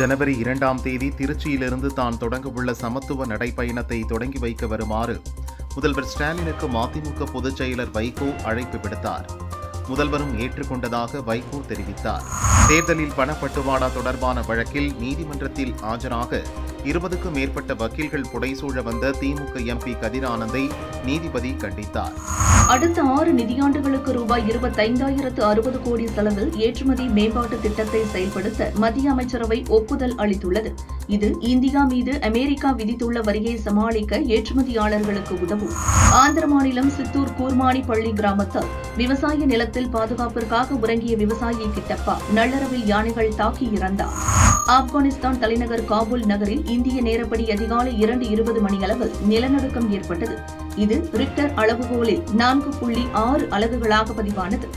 ஜனவரி 2ஆம் தேதி திருச்சியிலிருந்து தான் தொடங்கவுள்ள சமத்துவ நடைப்பயணத்தை தொடங்கி வைக்க வருமாறு முதல்வர் ஸ்டாலினுக்கு மதிமுக பொதுச் செயலர் வைகோ அழைப்பு விடுத்தார். முதல்வரும் ஏற்றுக்கொண்டதாக வைகோ தெரிவித்தார். தேர்தலில் பணப்பட்டுவாடா தொடர்பான வழக்கில் நீதிமன்றத்தில் ஆஜராக 20க்கும் மேற்பட்ட வக்கீல்கள் புடைசூழ வந்த திமுக எம்பி கதிர் ஆனந்தை நீதிபதி கண்டித்தார். அடுத்த 6 நிதியாண்டுகளுக்கு ரூபாய் 25,060 கோடி செலவில் ஏற்றுமதி மேம்பாட்டு திட்டத்தை செயல்படுத்த மத்திய அமைச்சரவை ஒப்புதல் அளித்துள்ளது. இது இந்தியா மீது அமெரிக்கா விதித்துள்ள வரியை சமாளிக்க ஏற்றுமதியாளர்களுக்கு உதவும். ஆந்திர மாநிலம் சித்தூர் கூர்மானி பள்ளி கிராமத்தில் விவசாய நிலத்தில் பாதுகாப்பிற்காக உறங்கிய விவசாயி கிட்டப்பா நள்ளிரவில் யானைகள் தாக்கி இறந்தார். ஆப்கானிஸ்தான் தலைநகர் காபூல் நகரில் இந்திய நேரப்படி அதிகாலை 2:20 மணியளவில் நிலநடுக்கம் ஏற்பட்டது. இது ரிக்டர் அளவுகோலில் 4.6 அலகுகளாக பதிவானது.